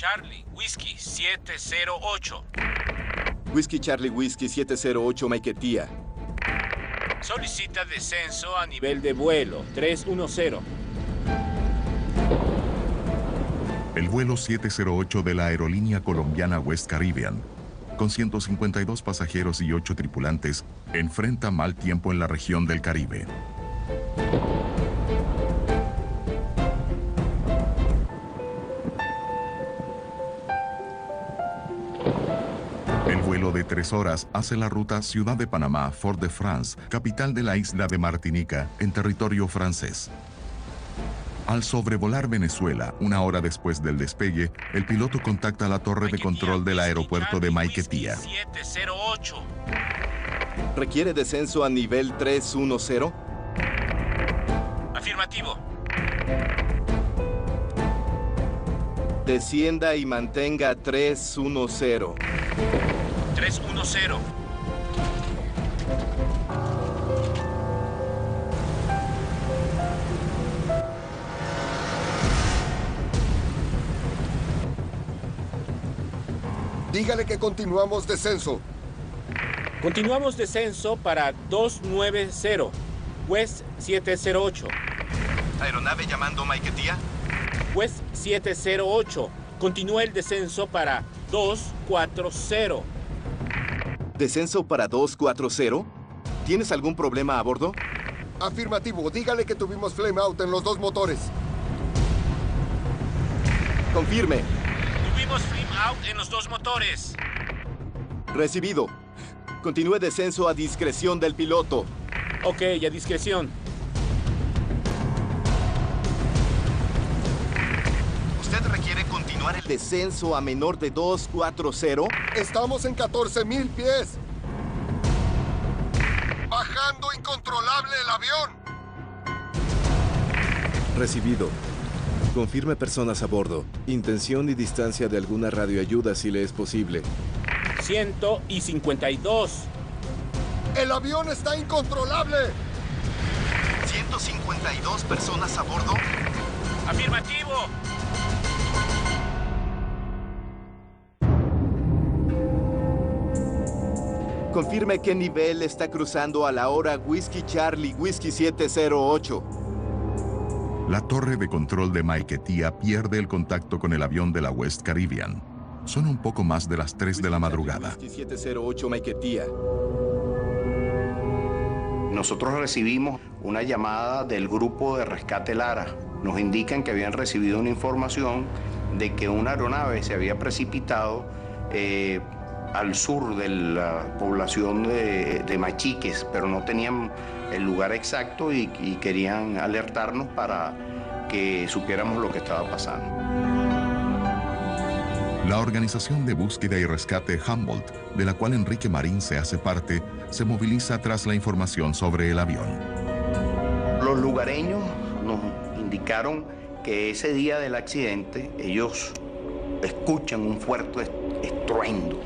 Charlie, Whiskey 708. Whiskey Charlie Whiskey 708 Maiquetía. Solicita descenso a nivel de vuelo 310. El vuelo 708 de la aerolínea colombiana West Caribbean, con 152 pasajeros y 8 tripulantes, enfrenta mal tiempo en la región del Caribe. El vuelo de 3 horas hace la ruta Ciudad de Panamá, Fort-de-France, capital de la isla de Martinica, en territorio francés. Al sobrevolar Venezuela, 1 hora después del despegue, el piloto contacta la torre de control del aeropuerto de Maiquetía. 708. ¿Requiere descenso a nivel 310? Afirmativo. Descienda y mantenga 310. 310. Dígale que continuamos descenso. Continuamos descenso para 290, West 708. ¿Aeronave llamando Maiquetía? West 708. Continúa el descenso para 240. ¿Descenso para 240? ¿Tienes algún problema a bordo? Afirmativo. Dígale que tuvimos flame out en los 2 motores. Confirme. Tuvimos flame out en los 2 motores. Recibido. Continúe descenso a discreción del piloto. Ok, a discreción. ¿Usted requiere continuar el descenso a menor de 240? Estamos en 14,000 pies. Bajando incontrolable el avión. Recibido. Confirme personas a bordo. Intención y distancia de alguna radioayuda si le es posible. 152. El avión está incontrolable. 152 personas a bordo. Afirmativo. Confirme qué nivel está cruzando a la hora Whiskey Charlie Whiskey 708. La torre de control de Maiquetía pierde el contacto con el avión de la West Caribbean. Son un poco más de las 3 de la madrugada. Whiskey 708 Maiquetía. Nosotros recibimos una llamada del grupo de rescate Lara. Nos indican que habían recibido una información de que una aeronave se había precipitado al sur de la población de Machiques, pero no tenían el lugar exacto y querían alertarnos para que supiéramos lo que estaba pasando. La organización de búsqueda y rescate Humboldt, de la cual Enrique Marín se hace parte, se moviliza tras la información sobre el avión. Los lugareños nos indicaron que ese día del accidente ellos escuchan un fuerte estruendo.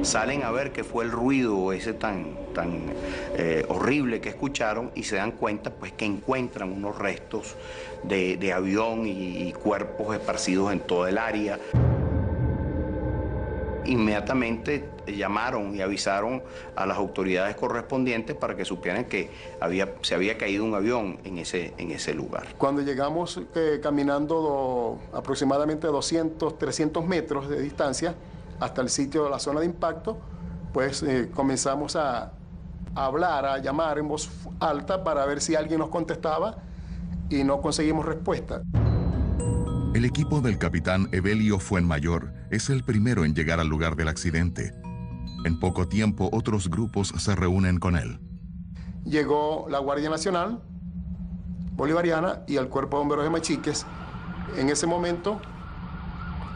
Salen a ver qué fue el ruido ese tan horrible que escucharon y se dan cuenta pues que encuentran unos restos de avión y cuerpos esparcidos en toda el área. Inmediatamente llamaron y avisaron a las autoridades correspondientes para que supieran que se había caído un avión en ese lugar. Cuando llegamos caminando aproximadamente 200, 300 metros de distancia hasta el sitio de la zona de impacto, pues comenzamos a hablar, a llamar en voz alta para ver si alguien nos contestaba y no conseguimos respuesta. El equipo del capitán Evelio Fuenmayor es el primero en llegar al lugar del accidente. En poco tiempo, otros grupos se reúnen con él. Llegó la Guardia Nacional Bolivariana y el Cuerpo de Bomberos de Machiques. En ese momento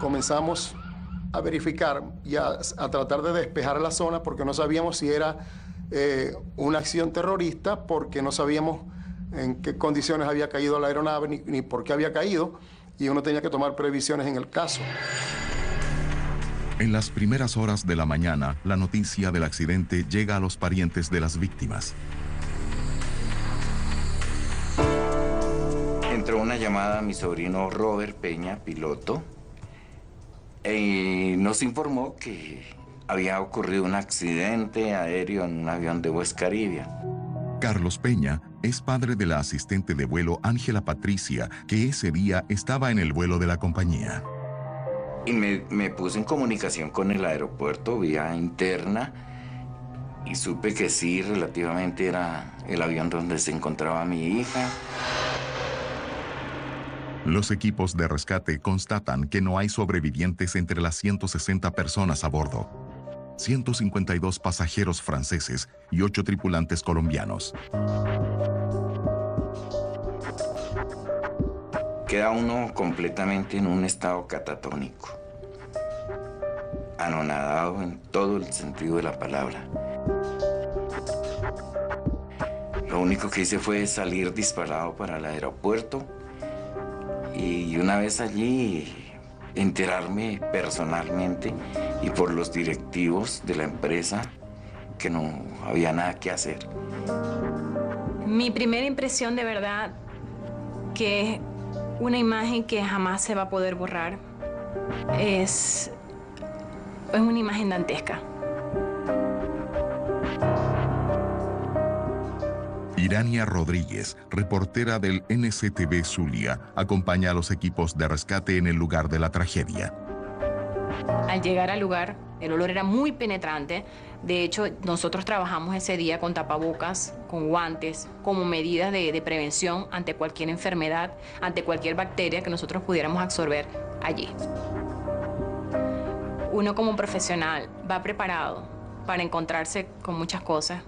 comenzamos a verificar y a tratar de despejar la zona porque no sabíamos si era una acción terrorista, porque no sabíamos en qué condiciones había caído la aeronave ni por qué había caído, y uno tenía que tomar previsiones en el caso. En las primeras horas de la mañana, la noticia del accidente llega a los parientes de las víctimas. Entró una llamada a mi sobrino Robert Peña, piloto, Nos informó que había ocurrido un accidente aéreo en un avión de West Caribbean. Carlos Peña es padre de la asistente de vuelo Ángela Patricia, que ese día estaba en el vuelo de la compañía. Y me puse en comunicación con el aeropuerto vía interna y supe que sí, relativamente era el avión donde se encontraba mi hija. Los equipos de rescate constatan que no hay sobrevivientes entre las 160 personas a bordo. 152 pasajeros franceses y 8 tripulantes colombianos. Queda uno completamente en un estado catatónico, anonadado en todo el sentido de la palabra. Lo único que hice fue salir disparado para el aeropuerto y una vez allí enterarme personalmente y por los directivos de la empresa que no había nada que hacer. Mi primera impresión, de verdad, que es una imagen que jamás se va a poder borrar, es una imagen dantesca. Irania Rodríguez, reportera del NCTV Zulia, acompaña a los equipos de rescate en el lugar de la tragedia. Al llegar al lugar, el olor era muy penetrante. De hecho, nosotros trabajamos ese día con tapabocas, con guantes, como medidas de prevención ante cualquier enfermedad, ante cualquier bacteria que nosotros pudiéramos absorber allí. Uno como profesional va preparado para encontrarse con muchas cosas,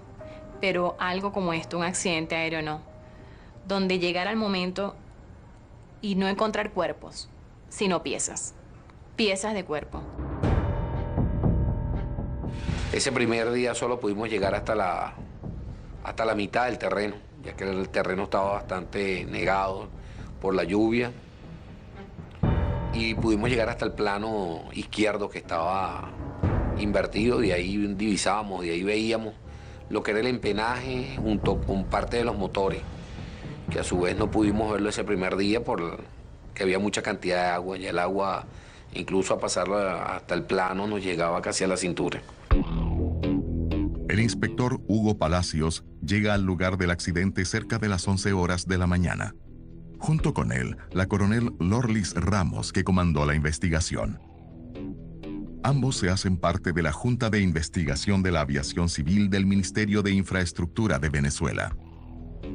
pero algo como esto, un accidente aéreo, no. Donde llegar al momento y no encontrar cuerpos, sino piezas de cuerpo. Ese primer día solo pudimos llegar hasta la mitad del terreno, ya que el terreno estaba bastante negado por la lluvia. Y pudimos llegar hasta el plano izquierdo que estaba invertido, de ahí divisábamos, de ahí veíamos lo que era el empenaje junto con parte de los motores, que a su vez no pudimos verlo ese primer día porque había mucha cantidad de agua, y el agua, incluso a pasarlo hasta el plano, nos llegaba casi a la cintura. El inspector Hugo Palacios llega al lugar del accidente cerca de las 11 horas de la mañana. Junto con él, la coronel Lorlis Ramos, que comandó la investigación. Ambos se hacen parte de la Junta de Investigación de la Aviación Civil del Ministerio de Infraestructura de Venezuela.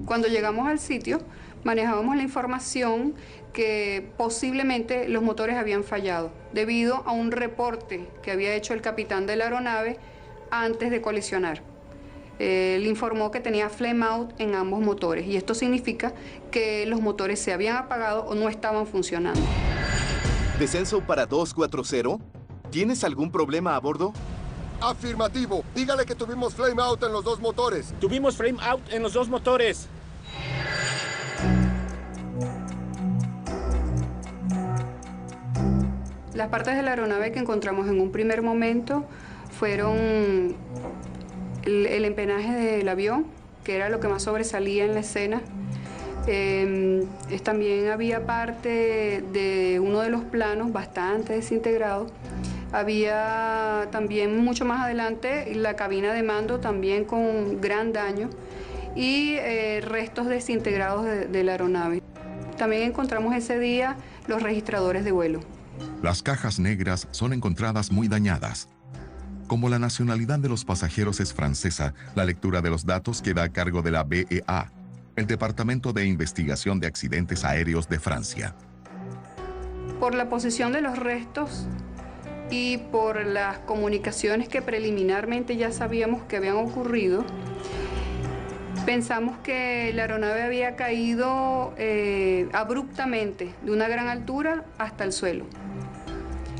Cuando llegamos al sitio, manejábamos la información que posiblemente los motores habían fallado, debido a un reporte que había hecho el capitán de la aeronave antes de colisionar. Él informó que tenía flame out en ambos motores, y esto significa que los motores se habían apagado o no estaban funcionando. Descenso para 240. ¿Tienes algún problema a bordo? Afirmativo. Dígale que tuvimos flame out en los 2 motores. Tuvimos flame out en los 2 motores. Las partes de la aeronave que encontramos en un primer momento fueron el empenaje del avión, que era lo que más sobresalía en la escena. También había parte de uno de los planos bastante desintegrado. Había también mucho más adelante la cabina de mando también con gran daño y restos desintegrados de la aeronave. También encontramos ese día los registradores de vuelo. Las cajas negras son encontradas muy dañadas. Como la nacionalidad de los pasajeros es francesa, la lectura de los datos queda a cargo de la BEA, el Departamento de Investigación de Accidentes Aéreos de Francia. Por la posición de los restos y por las comunicaciones que preliminarmente ya sabíamos que habían ocurrido, pensamos que la aeronave había caído abruptamente de una gran altura hasta el suelo.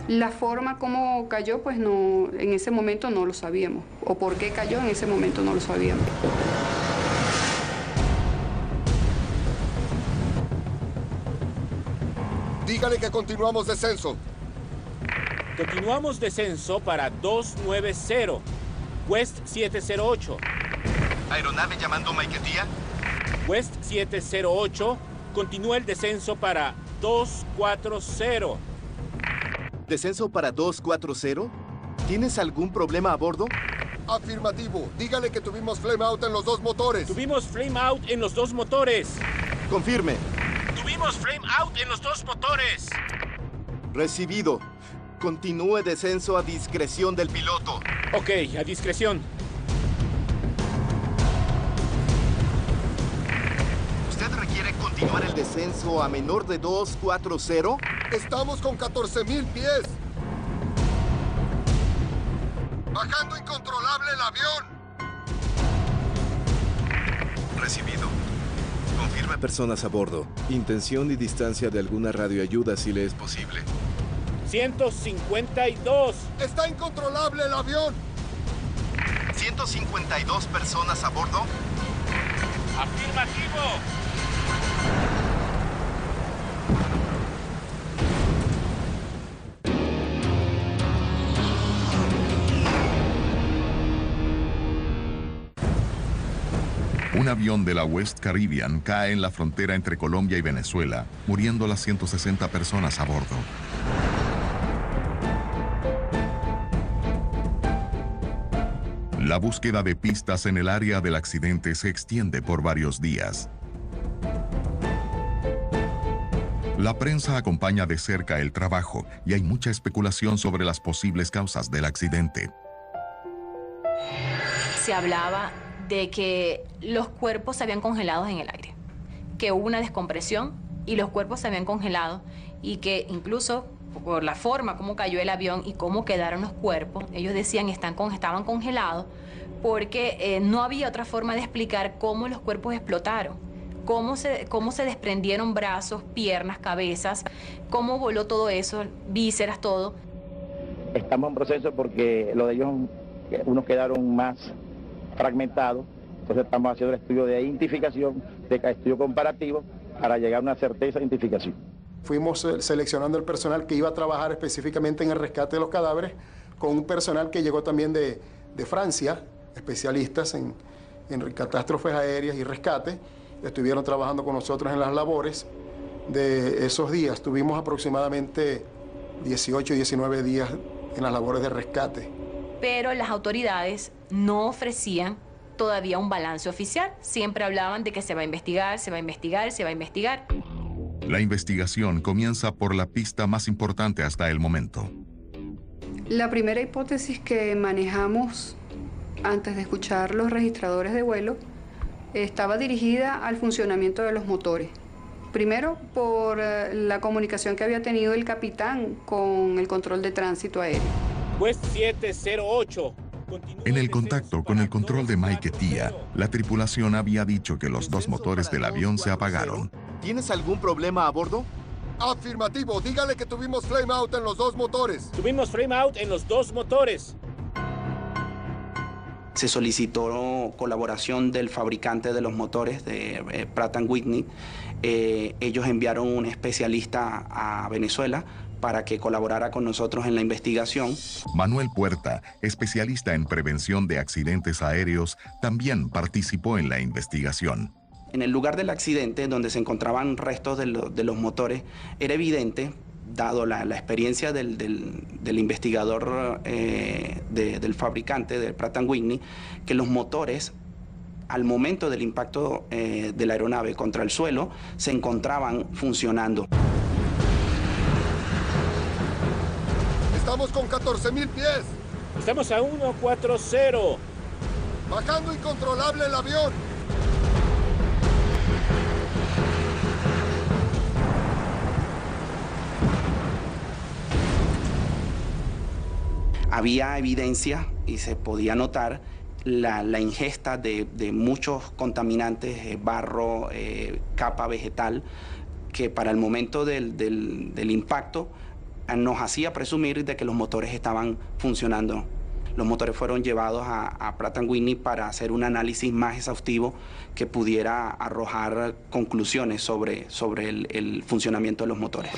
La forma como cayó, pues no, en ese momento no lo sabíamos. O por qué cayó, en ese momento no lo sabíamos. Dígale que continuamos descenso. Continuamos descenso para 290, West 708. ¿Aeronave llamando Maiquetía? West 708, continúa el descenso para 240. Descenso para 240. ¿Tienes algún problema a bordo? Afirmativo. Dígale que tuvimos flame out en los dos motores. Tuvimos flame out en los dos motores. Confirme. Tuvimos flame out en los dos motores. Recibido. Continúe descenso a discreción del piloto. Ok, a discreción. ¿Usted requiere continuar el descenso a menor de 240? Estamos con 14,000 pies. Bajando incontrolable el avión. Recibido. Confirme personas a bordo. Intención y distancia de alguna radioayuda si le es posible. 152. Está incontrolable el avión. 152 personas a bordo. Afirmativo. Un avión de la West Caribbean cae en la frontera entre Colombia y Venezuela, muriendo las 160 personas a bordo. La búsqueda de pistas en el área del accidente se extiende por varios días. La prensa acompaña de cerca el trabajo y hay mucha especulación sobre las posibles causas del accidente. Se hablaba de que los cuerpos se habían congelado en el aire, que hubo una descompresión y los cuerpos se habían congelado y que incluso por la forma como cayó el avión y cómo quedaron los cuerpos, ellos decían estaban congelados porque no había otra forma de explicar cómo los cuerpos explotaron, cómo se desprendieron brazos, piernas, cabezas, cómo voló todo eso, vísceras, todo. Estamos en proceso porque lo de ellos, unos quedaron más fragmentados, entonces estamos haciendo el estudio de identificación, de estudio comparativo, para llegar a una certeza de identificación. Fuimos seleccionando el personal que iba a trabajar específicamente en el rescate de los cadáveres, con un personal que llegó también de Francia, especialistas en catástrofes aéreas y rescate. Estuvieron trabajando con nosotros en las labores de esos días. Tuvimos aproximadamente 18 y 19 días en las labores de rescate. Pero las autoridades no ofrecían todavía un balance oficial. Siempre hablaban de que se va a investigar, se va a investigar, se va a investigar. La investigación comienza por la pista más importante hasta el momento. La primera hipótesis que manejamos antes de escuchar los registradores de vuelo estaba dirigida al funcionamiento de los motores. Primero, por la comunicación que había tenido el capitán con el control de tránsito aéreo. West 708. En el contacto con el control de Mike Tía, la tripulación había dicho que los dos motores del avión se apagaron. ¿Tienes algún problema a bordo? Afirmativo. Dígale que tuvimos flame out en los dos motores. Tuvimos flame out en los dos motores. Se solicitó colaboración del fabricante de los motores, de Pratt & Whitney. Ellos enviaron un especialista a Venezuela para que colaborara con nosotros en la investigación. Manuel Puerta, especialista en prevención de accidentes aéreos, también participó en la investigación. En el lugar del accidente, donde se encontraban restos de los motores, era evidente, dado la experiencia del investigador, del fabricante, de Pratt & Whitney, que los motores, al momento del impacto de la aeronave contra el suelo, se encontraban funcionando. Estamos con 14,000 pies. Estamos a 140. Bajando incontrolable el avión. Había evidencia y se podía notar la ingesta de muchos contaminantes, barro, capa vegetal, que para el momento del impacto nos hacía presumir de que los motores estaban funcionando. Los motores fueron llevados a Pratt & Whitney para hacer un análisis más exhaustivo que pudiera arrojar conclusiones sobre el funcionamiento de los motores.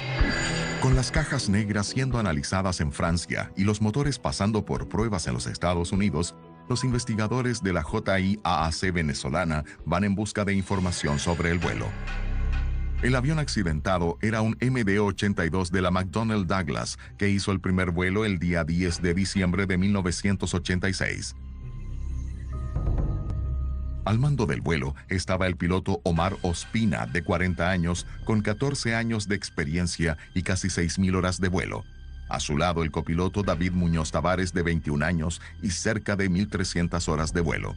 Con las cajas negras siendo analizadas en Francia y los motores pasando por pruebas en los Estados Unidos, los investigadores de la JIAAC venezolana van en busca de información sobre el vuelo. El avión accidentado era un MD-82 de la McDonnell Douglas, que hizo el primer vuelo el día 10 de diciembre de 1986. Al mando del vuelo estaba el piloto Omar Ospina, de 40 años, con 14 años de experiencia y casi 6.000 horas de vuelo. A su lado el copiloto David Muñoz Tavares, de 21 años y cerca de 1.300 horas de vuelo.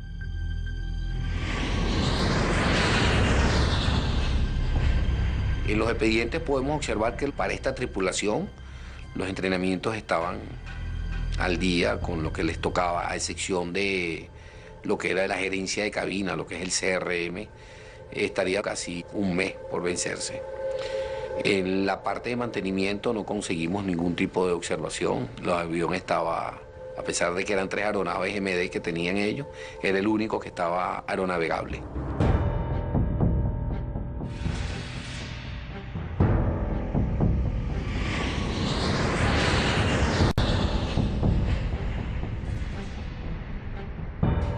En los expedientes podemos observar que para esta tripulación los entrenamientos estaban al día con lo que les tocaba, a excepción de lo que era la gerencia de cabina, lo que es el CRM, estaría casi un mes por vencerse. En la parte de mantenimiento no conseguimos ningún tipo de observación. El avión estaba, a pesar de que eran 3 aeronaves MD que tenían ellos, era el único que estaba aeronavegable.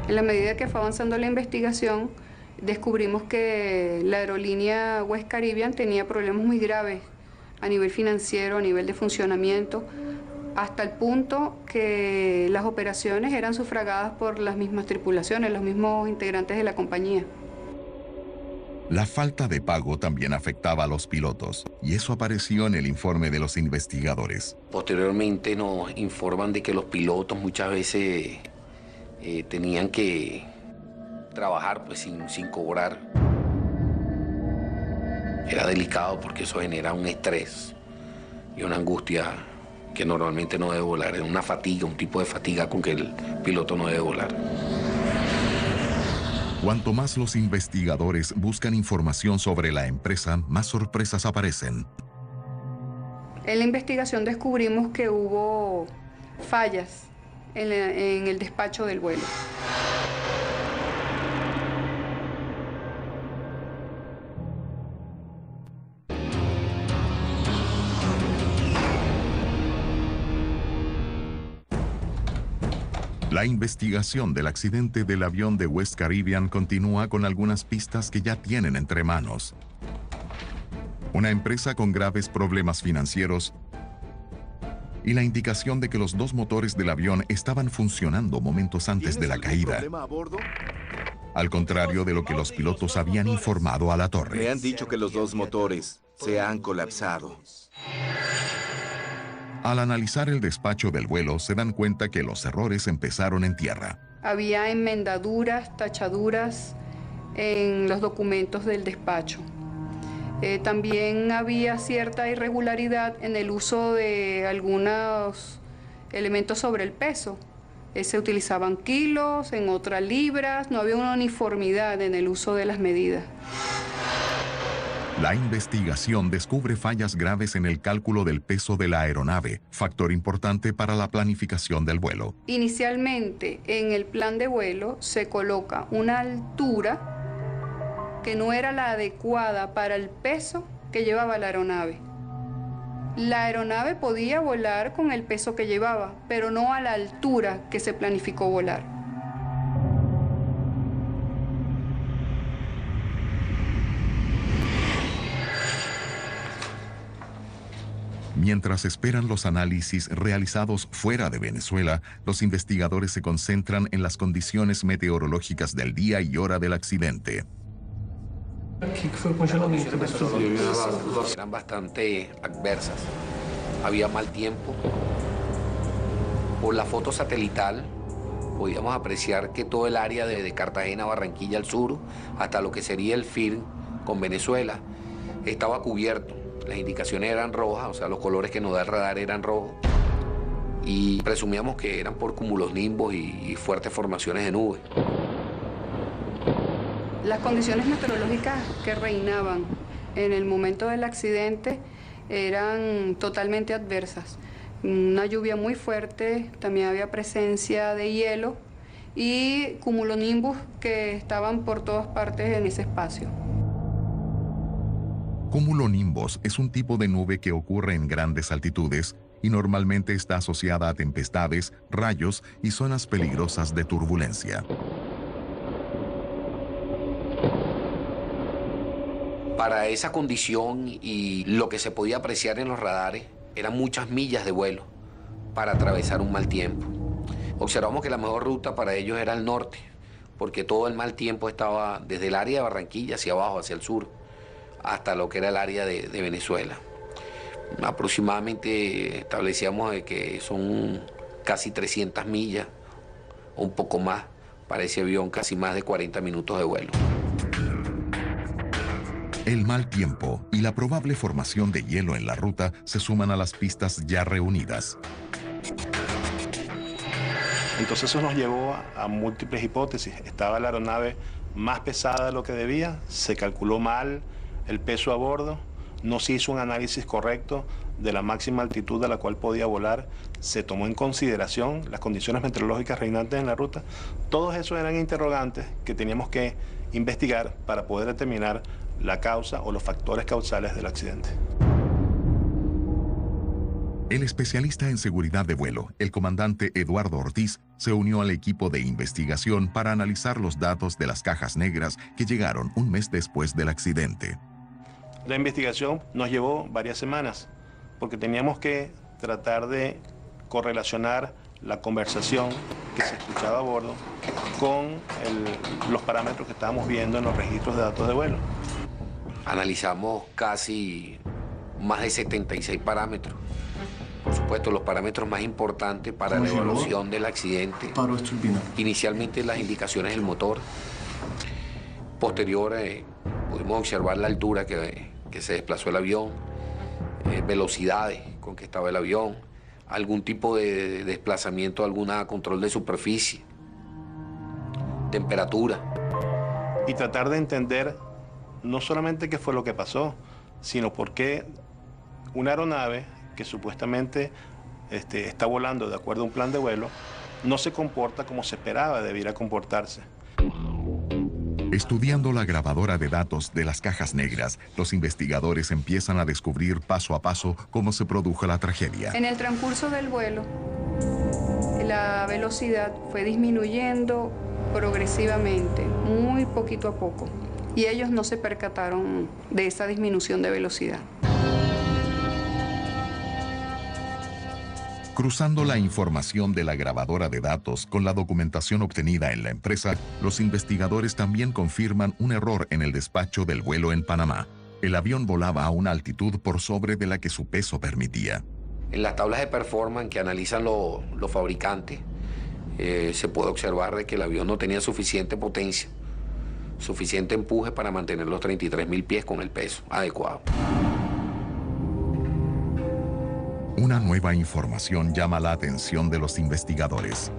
En la medida que fue avanzando la investigación, descubrimos que la aerolínea West Caribbean tenía problemas muy graves a nivel financiero, a nivel de funcionamiento, hasta el punto que las operaciones eran sufragadas por las mismas tripulaciones, los mismos integrantes de la compañía. La falta de pago también afectaba a los pilotos, y eso apareció en el informe de los investigadores. Posteriormente nos informan de que los pilotos muchas veces tenían que trabajar pues sin cobrar. Era delicado porque eso genera un estrés y una angustia que normalmente no debe volar. Es una fatiga, un tipo de fatiga con que el piloto no debe volar. Cuanto más los investigadores buscan información sobre la empresa, más sorpresas aparecen. En la investigación descubrimos que hubo fallas en el despacho del vuelo. La investigación del accidente del avión de West Caribbean continúa con algunas pistas que ya tienen entre manos. Una empresa con graves problemas financieros y la indicación de que los 2 motores del avión estaban funcionando momentos antes de la caída. Al contrario de lo que los pilotos habían informado a la torre. Me han dicho que los 2 motores se han colapsado. Al analizar el despacho del vuelo, se dan cuenta que los errores empezaron en tierra. Había enmendaduras, tachaduras en los documentos del despacho. También había cierta irregularidad en el uso de algunos elementos sobre el peso. Se utilizaban kilos, en otras libras, no había una uniformidad en el uso de las medidas. La investigación descubre fallas graves en el cálculo del peso de la aeronave, factor importante para la planificación del vuelo. Inicialmente, en el plan de vuelo se coloca una altura que no era la adecuada para el peso que llevaba la aeronave. La aeronave podía volar con el peso que llevaba, pero no a la altura que se planificó volar. Mientras esperan los análisis realizados fuera de Venezuela, los investigadores se concentran en las condiciones meteorológicas del día y hora del accidente. Eran bastante adversas. Había mal tiempo. Por la foto satelital podíamos apreciar que todo el área de Cartagena, Barranquilla al sur, hasta lo que sería el FIR con Venezuela, estaba cubierto. Las indicaciones eran rojas, o sea, los colores que nos da el radar eran rojos. Y presumíamos que eran por cumulonimbos y fuertes formaciones de nubes. Las condiciones meteorológicas que reinaban en el momento del accidente eran totalmente adversas. Una lluvia muy fuerte, también había presencia de hielo y cumulonimbus que estaban por todas partes en ese espacio. Cumulonimbos es un tipo de nube que ocurre en grandes altitudes y normalmente está asociada a tempestades, rayos y zonas peligrosas de turbulencia. Para esa condición y lo que se podía apreciar en los radares, eran muchas millas de vuelo para atravesar un mal tiempo. Observamos que la mejor ruta para ellos era el norte, porque todo el mal tiempo estaba desde el área de Barranquilla hacia abajo, hacia el sur, hasta lo que era el área de Venezuela. Aproximadamente establecíamos de que son casi 300 millas o un poco más para ese avión, casi más de 40 minutos de vuelo. El mal tiempo y la probable formación de hielo en la ruta se suman a las pistas ya reunidas. Entonces eso nos llevó a múltiples hipótesis. Estaba la aeronave más pesada de lo que debía, se calculó mal el peso a bordo, no se hizo un análisis correcto de la máxima altitud a la cual podía volar, se tomó en consideración las condiciones meteorológicas reinantes en la ruta. Todos esos eran interrogantes que teníamos que investigar para poder determinar la causa o los factores causales del accidente. El especialista en seguridad de vuelo, el comandante Eduardo Ortiz, se unió al equipo de investigación para analizar los datos de las cajas negras que llegaron un mes después del accidente. La investigación nos llevó varias semanas, porque teníamos que tratar de correlacionar la conversación que se escuchaba a bordo con los parámetros que estábamos viendo en los registros de datos de vuelo. Analizamos casi más de 76 parámetros. Por supuesto, los parámetros más importantes para la evaluación del accidente. Inicialmente las indicaciones del motor. Posterior, pudimos observar la altura que se desplazó el avión, velocidades con que estaba el avión, algún tipo de desplazamiento, alguna control de superficie, temperatura. Y tratar de entender no solamente qué fue lo que pasó, sino por qué una aeronave que supuestamente está volando de acuerdo a un plan de vuelo, no se comporta como se esperaba debiera comportarse. Estudiando la grabadora de datos de las cajas negras, los investigadores empiezan a descubrir paso a paso cómo se produjo la tragedia. En el transcurso del vuelo, la velocidad fue disminuyendo progresivamente, muy poquito a poco, y ellos no se percataron de esa disminución de velocidad. Cruzando la información de la grabadora de datos con la documentación obtenida en la empresa, los investigadores también confirman un error en el despacho del vuelo en Panamá. El avión volaba a una altitud por sobre de la que su peso permitía. En las tablas de performance que analizan los fabricantes, se puede observar de que el avión no tenía suficiente potencia, suficiente empuje para mantener los 33.000 pies con el peso adecuado. Una nueva información llama la atención de los investigadores.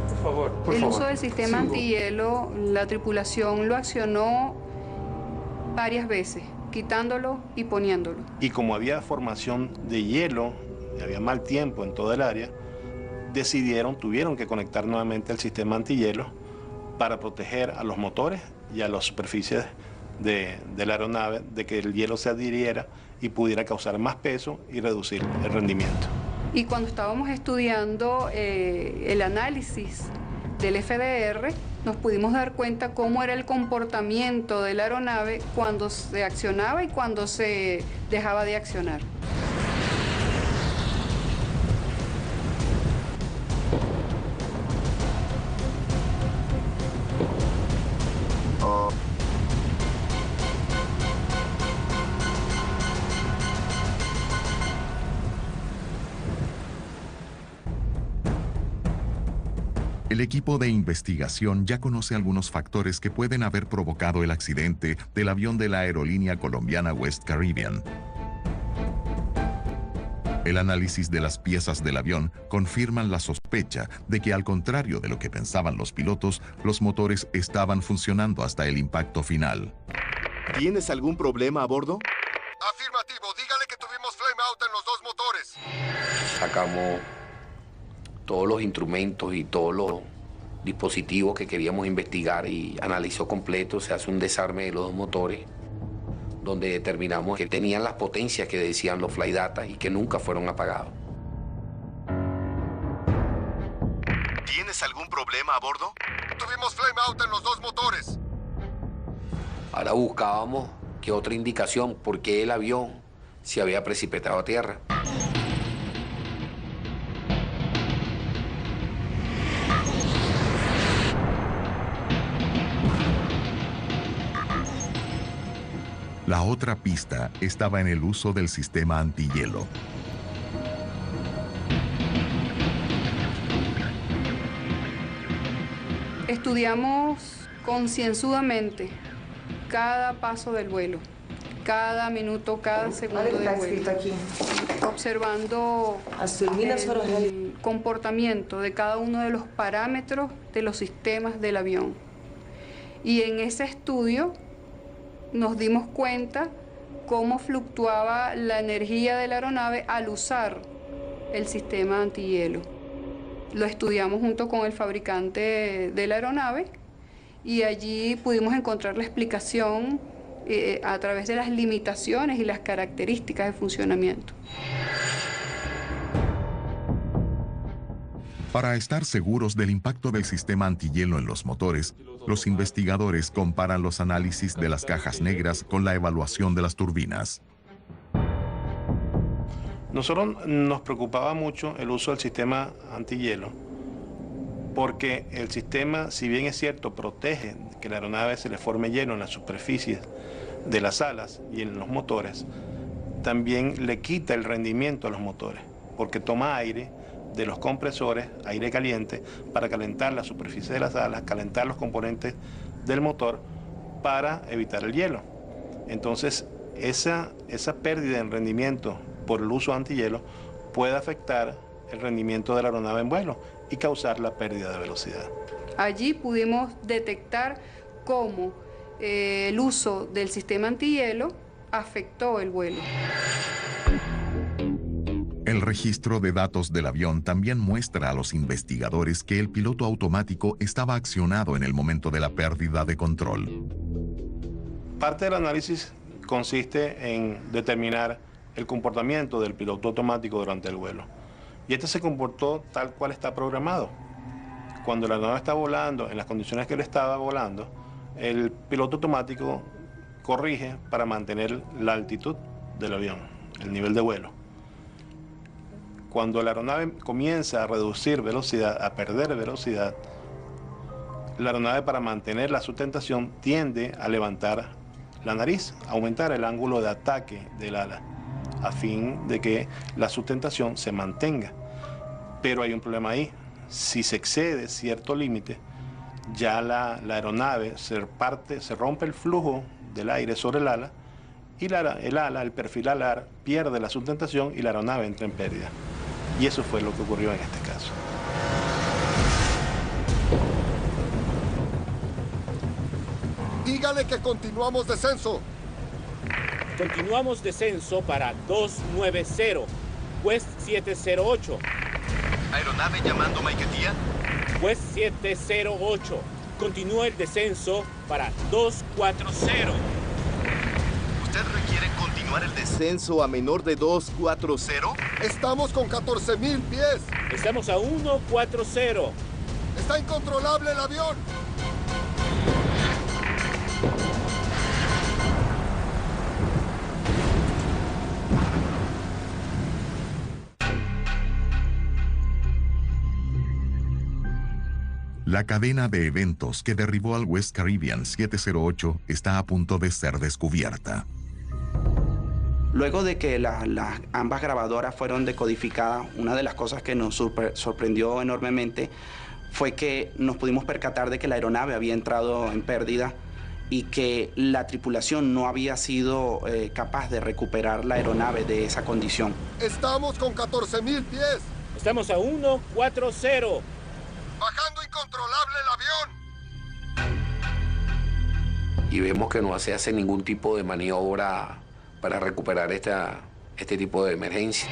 Por favor. El uso del sistema antihielo, la tripulación lo accionó varias veces, quitándolo y poniéndolo. Y como había formación de hielo, y había mal tiempo en todo el área, tuvieron que conectar nuevamente el sistema antihielo para proteger a los motores y a las superficies de la aeronave de que el hielo se adhiriera y pudiera causar más peso y reducir el rendimiento. Y cuando estábamos estudiando el análisis del FDR, nos pudimos dar cuenta cómo era el comportamiento de la aeronave cuando se accionaba y cuando se dejaba de accionar. El equipo de investigación ya conoce algunos factores que pueden haber provocado el accidente del avión de la aerolínea colombiana West Caribbean. El análisis de las piezas del avión confirman la sospecha de que, al contrario de lo que pensaban los pilotos, los motores estaban funcionando hasta el impacto final. ¿Tienes algún problema a bordo? Afirmativo, dígale que tuvimos flame out en los dos motores. Sacamos todos los instrumentos y todos los dispositivos que queríamos investigar y analizó completo. Se hace un desarme de los dos motores, donde determinamos que tenían las potencias que decían los flight data y que nunca fueron apagados. ¿Tienes algún problema a bordo? Tuvimos flame out en los dos motores. Ahora buscábamos que otra indicación por qué el avión se había precipitado a tierra. La otra pista estaba en el uso del sistema antihielo. Estudiamos concienzudamente cada paso del vuelo, cada minuto, cada segundo del vuelo, observando el comportamiento de cada uno de los parámetros de los sistemas del avión. Y en ese estudio nos dimos cuenta cómo fluctuaba la energía de la aeronave al usar el sistema antihielo. Lo estudiamos junto con el fabricante de la aeronave y allí pudimos encontrar la explicación a través de las limitaciones y las características de funcionamiento. Para estar seguros del impacto del sistema antihielo en los motores, los investigadores comparan los análisis de las cajas negras con la evaluación de las turbinas. Nosotros nos preocupaba mucho el uso del sistema antihielo, porque el sistema, si bien es cierto, protege que la aeronave se le forme hielo en las superficies de las alas y en los motores, también le quita el rendimiento a los motores, porque toma aire de los compresores, aire caliente, para calentar la superficie de las alas, calentar los componentes del motor para evitar el hielo. Entonces, esa pérdida en rendimiento por el uso de antihielo puede afectar el rendimiento de la aeronave en vuelo y causar la pérdida de velocidad. Allí pudimos detectar cómo el uso del sistema antihielo afectó el vuelo. El registro de datos del avión también muestra a los investigadores que el piloto automático estaba accionado en el momento de la pérdida de control. Parte del análisis consiste en determinar el comportamiento del piloto automático durante el vuelo. Y este se comportó tal cual está programado. Cuando la aeronave está volando, en las condiciones que él estaba volando, el piloto automático corrige para mantener la altitud del avión, el nivel de vuelo. Cuando la aeronave comienza a reducir velocidad, a perder velocidad, la aeronave, para mantener la sustentación, tiende a levantar la nariz, a aumentar el ángulo de ataque del ala, a fin de que la sustentación se mantenga. Pero hay un problema ahí. Si se excede cierto límite, ya la aeronave se rompe el flujo del aire sobre el ala y el perfil alar pierde la sustentación y la aeronave entra en pérdida. Y eso fue lo que ocurrió en este caso. Dígale que continuamos descenso. Continuamos descenso para 290, West 708. Aeronave llamando Maiquetía. West 708. Continúa el descenso para 240. ¿Usted requiere continuar el descenso a menor de 240? Estamos con 14,000 pies. Estamos a 140. Está incontrolable el avión. La cadena de eventos que derribó al West Caribbean 708 está a punto de ser descubierta. Luego de que ambas grabadoras fueron decodificadas, una de las cosas que nos sorprendió enormemente fue que nos pudimos percatar de que la aeronave había entrado en pérdida y que la tripulación no había sido capaz de recuperar la aeronave de esa condición. Estamos con 14,000 pies. Estamos a 140. Bajando incontrolable el avión. Y vemos que no se hace ningún tipo de maniobra para recuperar este tipo de emergencia.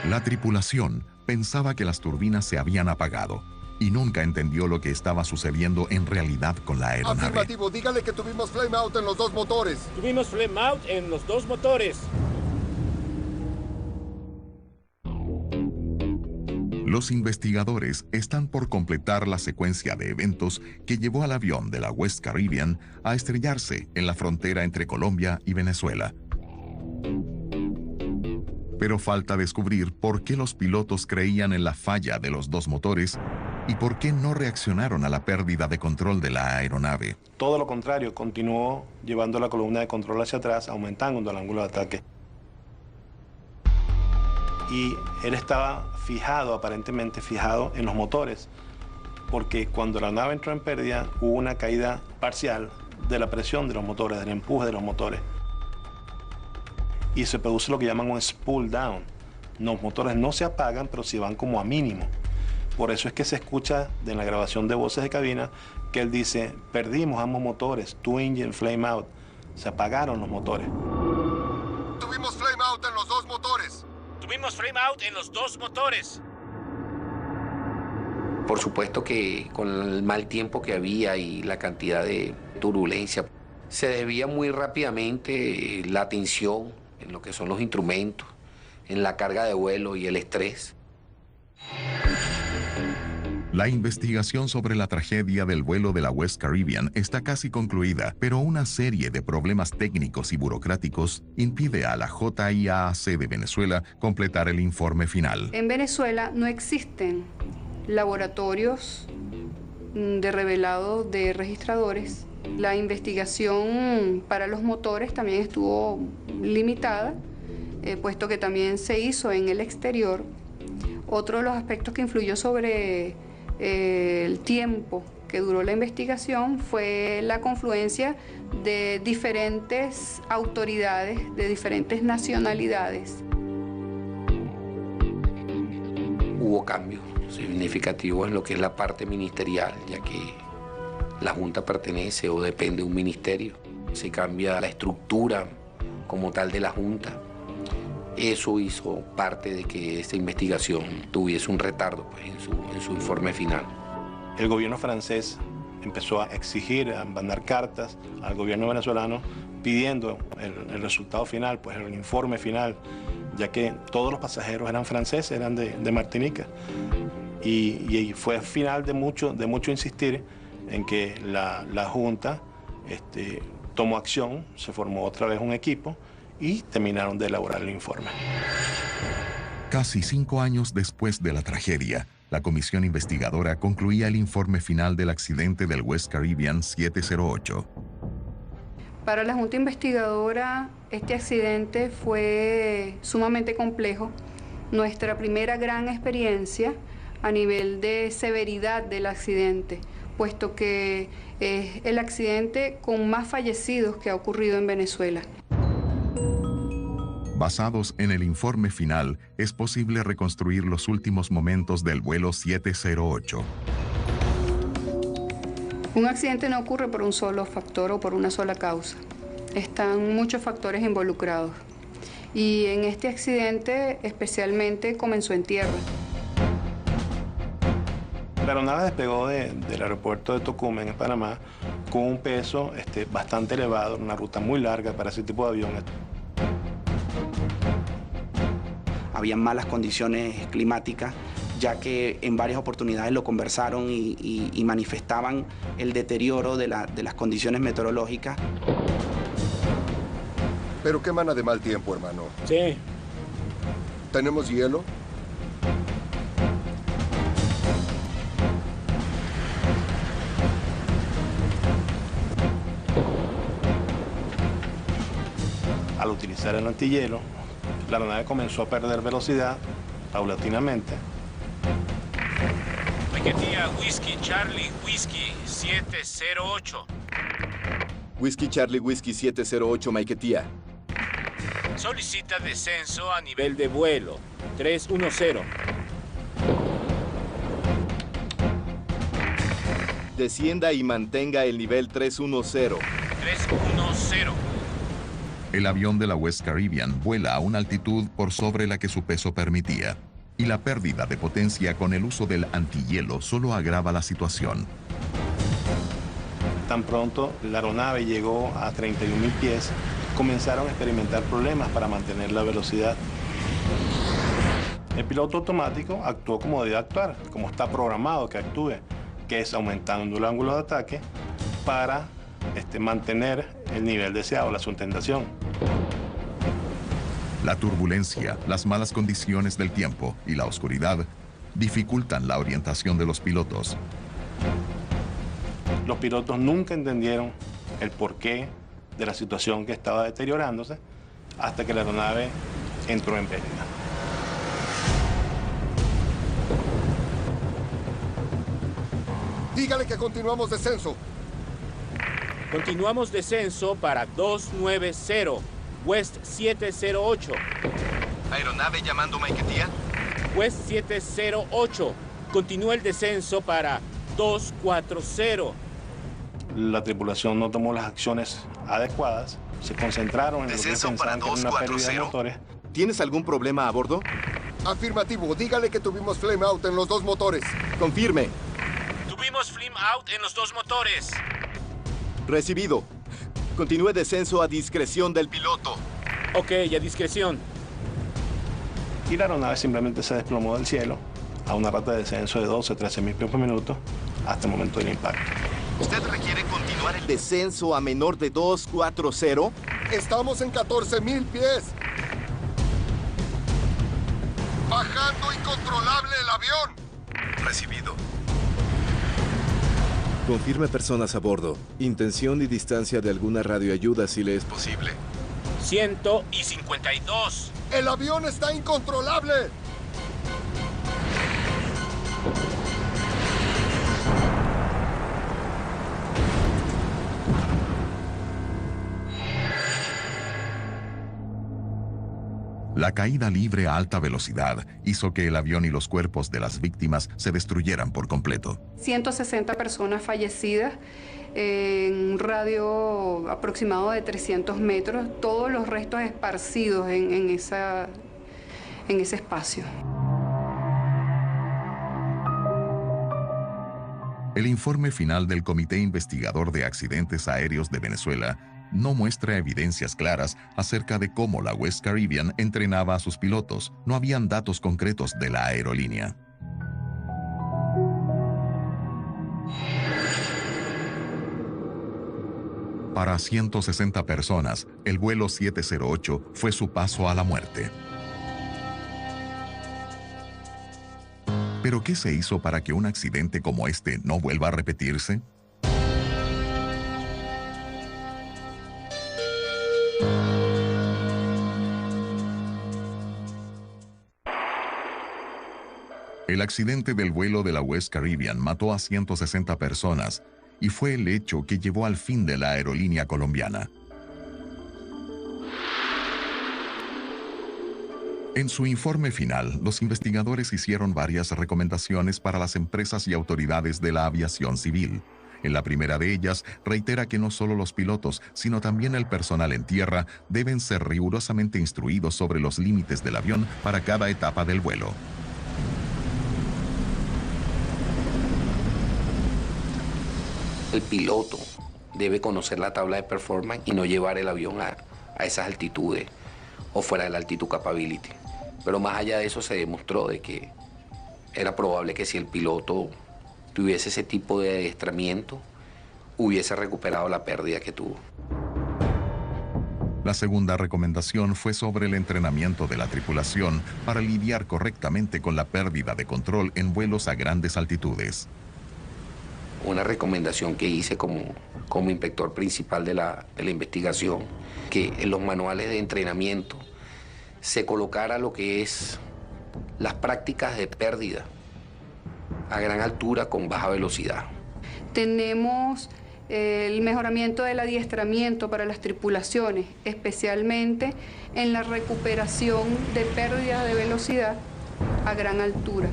La tripulación pensaba que las turbinas se habían apagado y nunca entendió lo que estaba sucediendo en realidad con la aeronave. Afirmativo, dígale que tuvimos flame out en los dos motores. Tuvimos flame out en los dos motores. Los investigadores están por completar la secuencia de eventos que llevó al avión de la West Caribbean a estrellarse en la frontera entre Colombia y Venezuela. Pero falta descubrir por qué los pilotos creían en la falla de los dos motores y por qué no reaccionaron a la pérdida de control de la aeronave. Todo lo contrario, continuó llevando la columna de control hacia atrás, aumentando el ángulo de ataque. Y él estaba fijado, aparentemente fijado en los motores, porque cuando la nave entró en pérdida hubo una caída parcial de la presión de los motores, del empuje de los motores. Y se produce lo que llaman un spool down. Los motores no se apagan, pero sí van como a mínimo. Por eso es que se escucha en la grabación de voces de cabina que él dice, perdimos ambos motores, two engine flame out. Se apagaron los motores. Tuvimos flame out en los dos motores. Tuvimos flame out en los dos motores. Por supuesto que con el mal tiempo que había y la cantidad de turbulencia, se debía muy rápidamente la tensión en lo que son los instrumentos, en la carga de vuelo y el estrés. La investigación sobre la tragedia del vuelo de la West Caribbean está casi concluida, pero una serie de problemas técnicos y burocráticos impide a la JIAC de Venezuela completar el informe final. En Venezuela no existen laboratorios de revelado de registradores. La investigación para los motores también estuvo limitada, puesto que también se hizo en el exterior. Otro de los aspectos que influyó sobre el tiempo que duró la investigación fue la confluencia de diferentes autoridades, de diferentes nacionalidades. Hubo cambios significativos en lo que es la parte ministerial, ya que la Junta pertenece o depende de un ministerio. Se cambia la estructura como tal de la Junta. Eso hizo parte de que esta investigación tuviese un retardo pues, en su informe final. El gobierno francés empezó a exigir, a mandar cartas al gobierno venezolano pidiendo el resultado final, pues el informe final, ya que todos los pasajeros eran franceses, eran de Martinica. Y fue al final de mucho insistir en que la Junta tomó acción, se formó otra vez un equipo y terminaron de elaborar el informe. Casi 5 años después de la tragedia, la comisión investigadora concluía el informe final del accidente del West Caribbean 708. Para la Junta Investigadora, este accidente fue sumamente complejo. Nuestra primera gran experiencia a nivel de severidad del accidente, puesto que es el accidente con más fallecidos que ha ocurrido en Venezuela. Basados en el informe final, es posible reconstruir los últimos momentos del vuelo 708. Un accidente no ocurre por un solo factor o por una sola causa. Están muchos factores involucrados. Y en este accidente especialmente comenzó en tierra. La aeronave despegó del aeropuerto de Tocumen, en Panamá, con un peso bastante elevado, una ruta muy larga para ese tipo de aviones. Habían malas condiciones climáticas, ya que en varias oportunidades lo conversaron y manifestaban el deterioro de las condiciones meteorológicas. Pero qué mana de mal tiempo, hermano. Sí. ¿Tenemos hielo? Al utilizar el antihielo, la aeronave comenzó a perder velocidad paulatinamente. Maiquetía Whiskey Charlie Whiskey 708. Whiskey Charlie Whiskey 708, Maiquetía. Solicita descenso a nivel de vuelo 310. Descienda y mantenga el nivel 310. 310. El avión de la West Caribbean vuela a una altitud por sobre la que su peso permitía, y la pérdida de potencia con el uso del antihielo solo agrava la situación. Tan pronto la aeronave llegó a 31.000 pies, comenzaron a experimentar problemas para mantener la velocidad. El piloto automático actuó como debe actuar, como está programado que actúe, que es aumentando el ángulo de ataque para mantener el nivel deseado, la sustentación. La turbulencia, las malas condiciones del tiempo y la oscuridad dificultan la orientación de los pilotos. Los pilotos nunca entendieron el porqué de la situación que estaba deteriorándose hasta que la aeronave entró en pérdida. Dígale que continuamos descenso. Continuamos descenso para 290, West 708. Aeronave llamando Maiquetía. West 708. Continúa el descenso para 240. La tripulación no tomó las acciones adecuadas, se concentraron en descenso para 240. ¿Tienes algún problema a bordo? Afirmativo, dígale que tuvimos flame out en los dos motores. Confirme. Tuvimos flame out en los dos motores. Recibido. Continúe descenso a discreción del piloto. Ok, a discreción. Y la aeronave simplemente se desplomó del cielo a una rata de descenso de 12-13 pies por minuto hasta el momento del impacto. ¿Usted requiere continuar el descenso a menor de 240? Estamos en 14,000 pies. Bajando incontrolable el avión. Recibido. Confirme personas a bordo. Intención y distancia de alguna radioayuda si le es posible. 152. ¡El avión está incontrolable! La caída libre a alta velocidad hizo que el avión y los cuerpos de las víctimas se destruyeran por completo. 160 personas fallecidas en un radio aproximado de 300 metros, todos los restos esparcidos en ese espacio. El informe final del Comité Investigador de Accidentes Aéreos de Venezuela no muestra evidencias claras acerca de cómo la West Caribbean entrenaba a sus pilotos. No habían datos concretos de la aerolínea. Para 160 personas, el vuelo 708 fue su paso a la muerte. ¿Pero qué se hizo para que un accidente como este no vuelva a repetirse? El accidente del vuelo de la West Caribbean mató a 160 personas y fue el hecho que llevó al fin de la aerolínea colombiana. En su informe final, los investigadores hicieron varias recomendaciones para las empresas y autoridades de la aviación civil. En la primera de ellas, reitera que no solo los pilotos, sino también el personal en tierra deben ser rigurosamente instruidos sobre los límites del avión para cada etapa del vuelo. El piloto debe conocer la tabla de performance y no llevar el avión a esas altitudes o fuera de la altitud capability. Pero más allá de eso se demostró de que era probable que si el piloto tuviese ese tipo de adiestramiento, hubiese recuperado la pérdida que tuvo. La segunda recomendación fue sobre el entrenamiento de la tripulación para lidiar correctamente con la pérdida de control en vuelos a grandes altitudes. Una recomendación que hice como inspector principal de la investigación, que en los manuales de entrenamiento se colocara lo que es las prácticas de pérdida a gran altura con baja velocidad. Tenemos el mejoramiento del adiestramiento para las tripulaciones, especialmente en la recuperación de pérdida de velocidad a gran altura.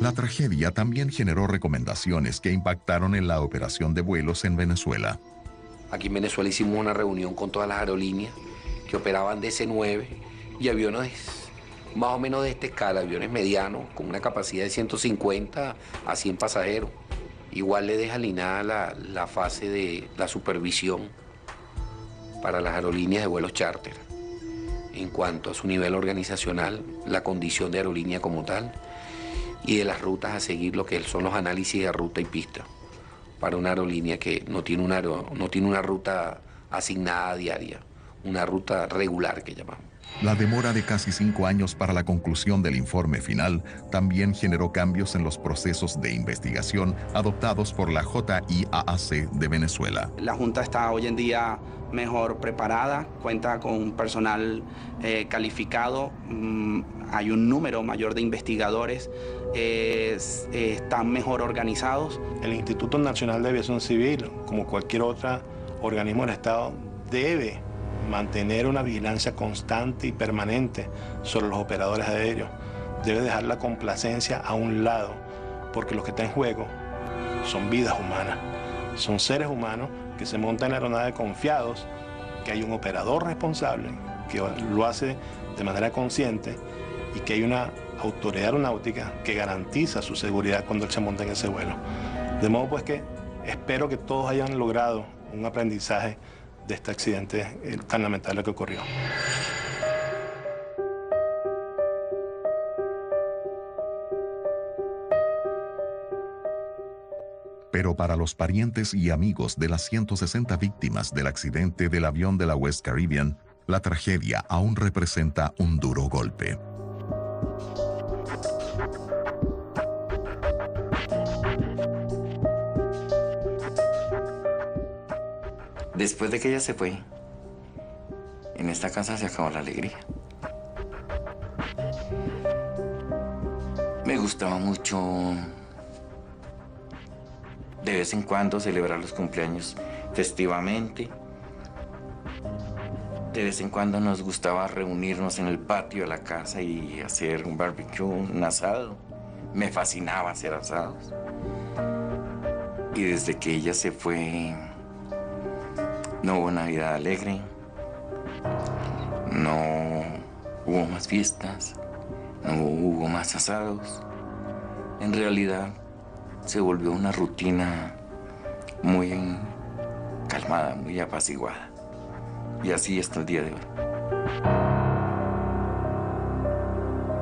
La tragedia también generó recomendaciones que impactaron en la operación de vuelos en Venezuela. Aquí en Venezuela hicimos una reunión con todas las aerolíneas que operaban DC-9 y aviones más o menos de esta escala, aviones medianos, con una capacidad de 150 a 100 pasajeros. Igual le deja alineada la fase de la supervisión para las aerolíneas de vuelos charter, en cuanto a su nivel organizacional, la condición de aerolínea como tal, y de las rutas a seguir, lo que son los análisis de ruta y pista, para una aerolínea que no tiene una ruta asignada diaria, una ruta regular que llamamos. La demora de casi 5 años para la conclusión del informe final también generó cambios en los procesos de investigación adoptados por la JIAAC de Venezuela. La Junta está hoy en día mejor preparada, cuenta con un personal calificado, hay un número mayor de investigadores, están mejor organizados. El Instituto Nacional de Aviación Civil, como cualquier otro organismo del Estado, debe mantener una vigilancia constante y permanente sobre los operadores aéreos. Debe dejar la complacencia a un lado, porque lo que está en juego son vidas humanas. Son seres humanos que se montan en la aeronave confiados que hay un operador responsable que lo hace de manera consciente y que hay una autoridad aeronáutica que garantiza su seguridad cuando él se monta en ese vuelo. De modo pues que espero que todos hayan logrado un aprendizaje de este accidente tan lamentable que ocurrió. Pero para los parientes y amigos de las 160 víctimas del accidente del avión de la West Caribbean, la tragedia aún representa un duro golpe. Después de que ella se fue, en esta casa se acabó la alegría. Me gustaba mucho de vez en cuando celebrar los cumpleaños festivamente. De vez en cuando nos gustaba reunirnos en el patio de la casa y hacer un barbecue, un asado. Me fascinaba hacer asados. Y desde que ella se fue, no hubo Navidad alegre, no hubo más fiestas, no hubo más asados. En realidad, se volvió una rutina muy calmada, muy apaciguada. Y así hasta el día de hoy.